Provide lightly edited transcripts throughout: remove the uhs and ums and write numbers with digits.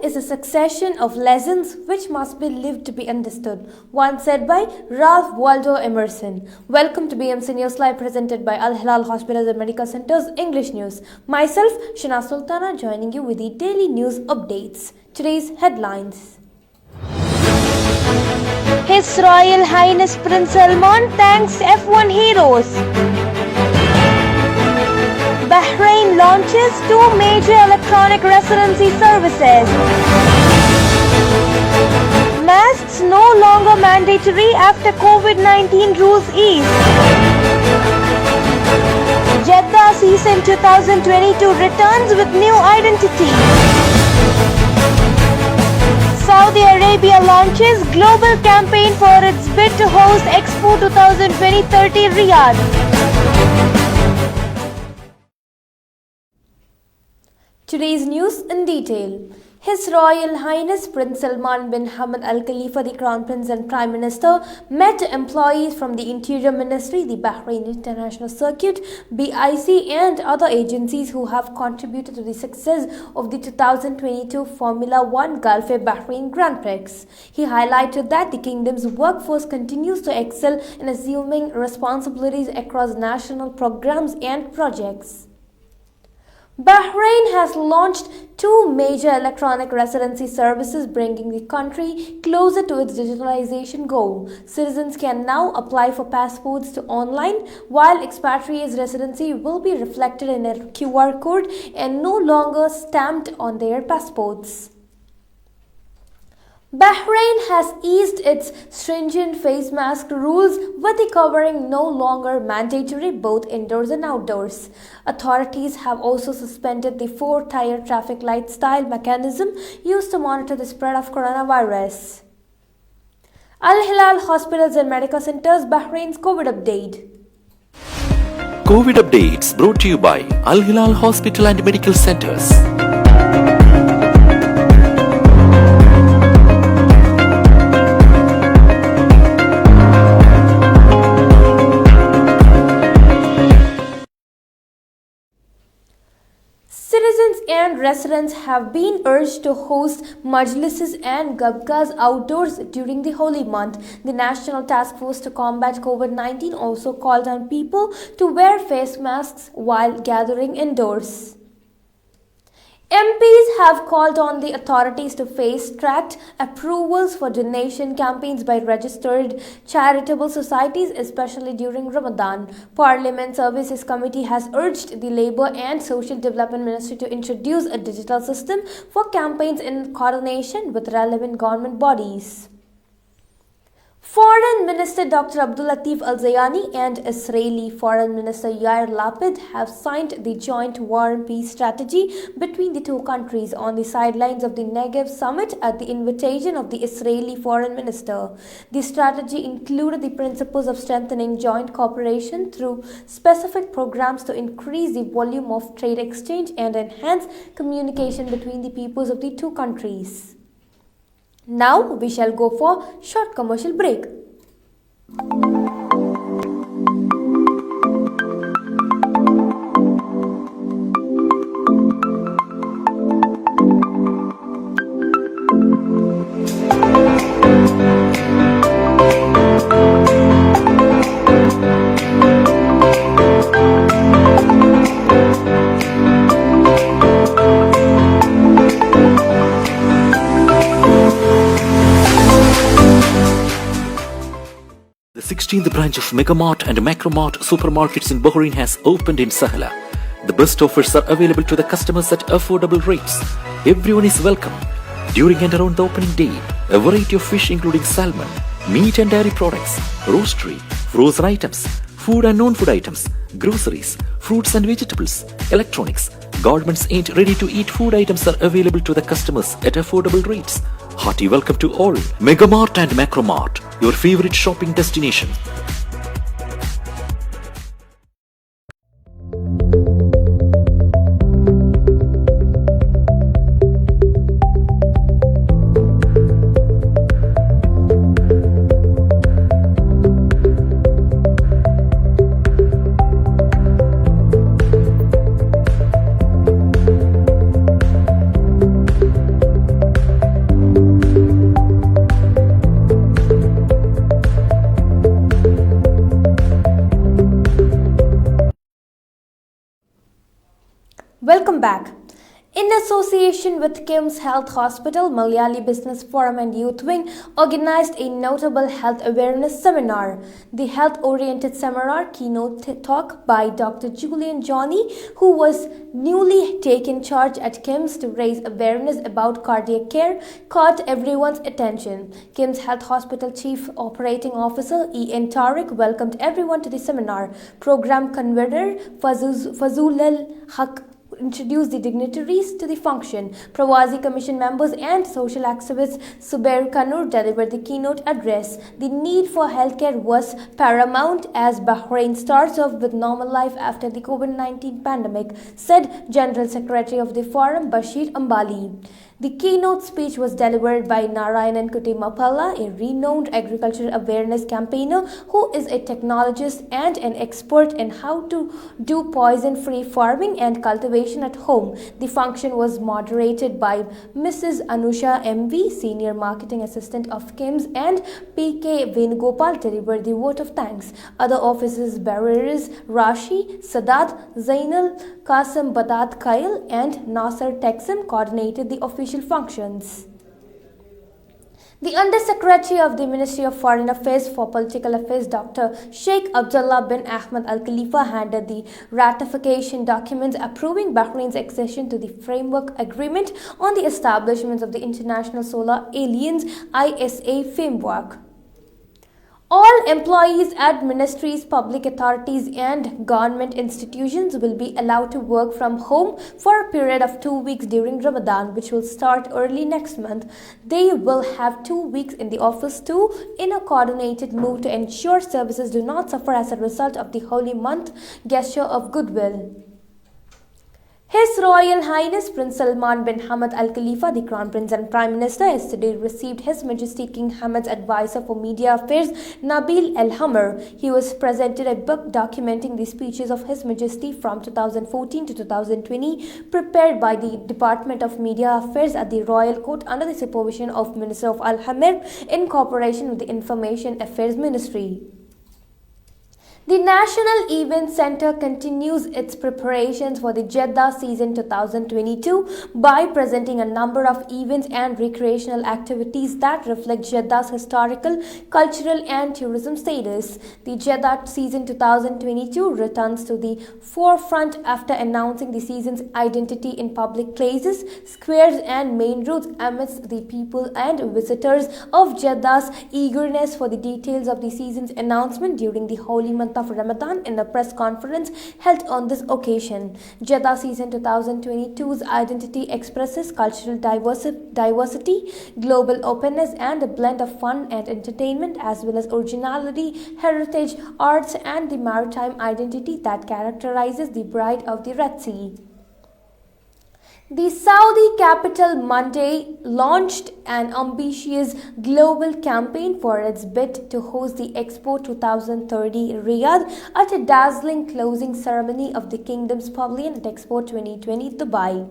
is a succession of lessons which must be lived to be understood, once said by Ralph Waldo Emerson. Welcome to BMC News Live, presented by Al Hilal Hospitals and Medical Centers English News. Myself, Shana Sultana, joining you with the daily news updates. Today's headlines. His Royal Highness Prince Salman thanks F1 heroes. Bahrain launches 2 major electronic residency services. Masks no longer mandatory after COVID-19 rules ease. Jeddah season 2022 returns with new identity. Saudi Arabia launches global campaign for its bid to host Expo 2020 Riyadh. Today's news in detail. His Royal Highness Prince Salman bin Hamad Al Khalifa, the Crown Prince and Prime Minister, met employees from the Interior Ministry, the Bahrain International Circuit, BIC and other agencies who have contributed to the success of the 2022 Formula One Gulf Bahrain Grand Prix. He highlighted that the kingdom's workforce continues to excel in assuming responsibilities across national programs and projects. Bahrain has launched 2 major electronic residency services, bringing the country closer to its digitalization goal. Citizens can now apply for passports to online, while expatriates' residency will be reflected in a QR code and no longer stamped on their passports. Bahrain has eased its stringent face mask rules, with the covering no longer mandatory both indoors and outdoors. Authorities have also suspended the 4-tier traffic light style mechanism used to monitor the spread of coronavirus. Al Hilal Hospitals and Medical Centers Bahrain's COVID update. COVID updates brought to you by Al Hilal Hospital and Medical Centers. Citizens and residents have been urged to host majlises and gabgas outdoors during the holy month. The National Task Force to Combat COVID-19 also called on people to wear face masks while gathering indoors. MPs have called on the authorities to fast-track approvals for donation campaigns by registered charitable societies, especially during Ramadan. Parliament Services Committee has urged the Labour and Social Development Ministry to introduce a digital system for campaigns in coordination with relevant government bodies. Foreign Minister Dr. Abdul Latif Al-Zayani and Israeli Foreign Minister Yair Lapid have signed the joint war and peace strategy between the two countries on the sidelines of the Negev summit at the invitation of the Israeli Foreign Minister. The strategy included the principles of strengthening joint cooperation through specific programs to increase the volume of trade exchange and enhance communication between the peoples of the two countries. Now we shall go for short commercial break. The 16th branch of Megamart and Macromart supermarkets in Bahrain has opened in Sahla. The best offers are available to the customers at affordable rates. Everyone is welcome. During and around the opening day, a variety of fish including salmon, meat and dairy products, roastery, frozen items, food and non-food items, groceries, fruits and vegetables, electronics, garments and ready-to-eat food items are available to the customers at affordable rates. Hearty welcome to all. Megamart and Macromart, your favorite shopping destination. back. In association with KIMS Health Hospital, Malayali Business Forum and Youth Wing organized a notable health awareness seminar. The health-oriented seminar keynote talk by Dr. Julian Johnny, who was newly taken charge at KIMS to raise awareness about cardiac care, caught everyone's attention. KIMS Health Hospital Chief Operating Officer E.N. Tariq welcomed everyone to the seminar. Program convener Fazulul Haq introduced the dignitaries to the function. Pravasi Commission members and social activist Subair Kanur delivered the keynote address. The need for healthcare was paramount as Bahrain starts off with normal life after the COVID-19 pandemic, said General Secretary of the Forum Bashir Ambali. The keynote speech was delivered by Narayanan Kuttimapalla, a renowned agriculture awareness campaigner who is a technologist and an expert in how to do poison-free farming and cultivation at home. The function was moderated by Mrs. Anusha MV, Senior Marketing Assistant of KIMS, and P.K. Venugopal delivered the vote of thanks. Other officers bearers Rashi, Sadat, Zainal, Qasim Badat Khail, and Nasser Texim coordinated the official functions. The Under-Secretary of the Ministry of Foreign Affairs for Political Affairs, Dr. Sheikh Abdullah bin Ahmed Al Khalifa, handed the ratification documents approving Bahrain's accession to the Framework Agreement on the Establishment of the International Solar Alliance (ISA) framework. All employees at ministries, public authorities and government institutions will be allowed to work from home for a period of 2 weeks during Ramadan, which will start early next month. They will have 2 weeks in the office too, in a coordinated move to ensure services do not suffer as a result of the holy month gesture of goodwill. His Royal Highness Prince Salman bin Hamad Al Khalifa, the Crown Prince and Prime Minister, yesterday received His Majesty King Hamad's advisor for media affairs, Nabil El Hammer. He was presented a book documenting the speeches of His Majesty from 2014 to 2020, prepared by the Department of Media Affairs at the Royal Court under the supervision of Minister of Al Hammer in cooperation with the Information Affairs Ministry. The National Event Centre continues its preparations for the Jeddah season 2022 by presenting a number of events and recreational activities that reflect Jeddah's historical, cultural and tourism status. The Jeddah season 2022 returns to the forefront after announcing the season's identity in public places, squares and main roads amidst the people and visitors of Jeddah's eagerness for the details of the season's announcement during the holy month of Ramadan in a press conference held on this occasion. Jeddah season 2022's identity expresses cultural diversity, global openness and a blend of fun and entertainment, as well as originality, heritage, arts and the maritime identity that characterizes the Bride of the Red Sea. The Saudi capital Monday launched an ambitious global campaign for its bid to host the Expo 2030 Riyadh at a dazzling closing ceremony of the Kingdom's Pavilion at Expo 2020 Dubai.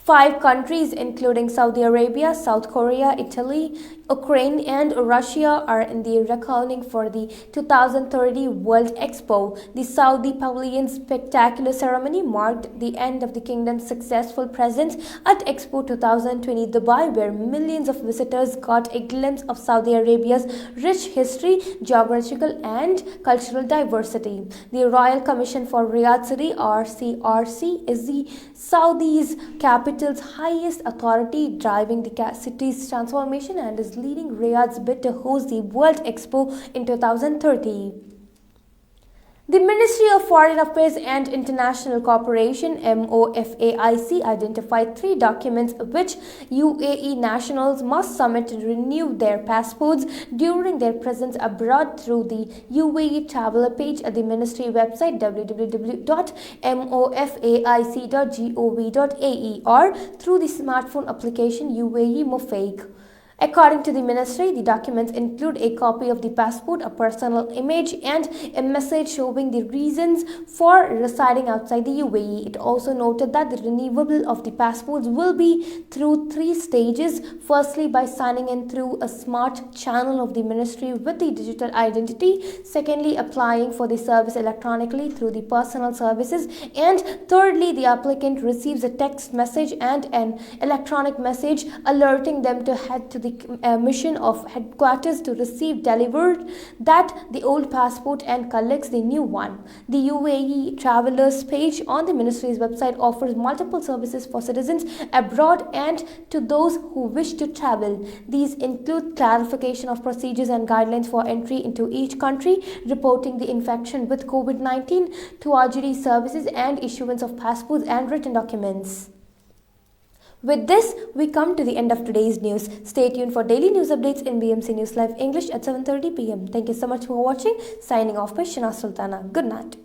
5 countries, including Saudi Arabia, South Korea, Italy, Ukraine and Russia, are in the reckoning for the 2030 World Expo. The Saudi Pavilion's spectacular ceremony marked the end of the kingdom's successful presence at Expo 2020 Dubai, where millions of visitors got a glimpse of Saudi Arabia's rich history, geographical and cultural diversity. The Royal Commission for Riyadh City (RCRC) is the Saudi's capital's highest authority, driving the city's transformation and is leading Riyadh's bid to host the World Expo in 2030. The Ministry of Foreign Affairs and International Cooperation (MOFAIC) identified 3 documents which UAE nationals must submit to renew their passports during their presence abroad through the UAE Traveller page at the Ministry website www.mofaic.gov.ae or through the smartphone application UAE Mofaic. According to the ministry, the documents include a copy of the passport, a personal image, and a message showing the reasons for residing outside the UAE. It also noted that the renewal of the passports will be through 3 stages. Firstly, by signing in through a smart channel of the ministry with the digital identity. Secondly, applying for the service electronically through the personal services. And thirdly, the applicant receives a text message and an electronic message alerting them to head to the mission of headquarters to receive delivered that the old passport and collects the new one. The UAE Travelers page on the ministry's website offers multiple services for citizens abroad and to those who wish to travel. These include clarification of procedures and guidelines for entry into each country, reporting the infection with COVID-19, Tuajiri services, and issuance of passports and written documents. With this, we come to the end of today's news. Stay tuned for daily news updates in BMC News Live English at 7:30 p.m. Thank you so much for watching. Signing off by Shina Sultana. Good night.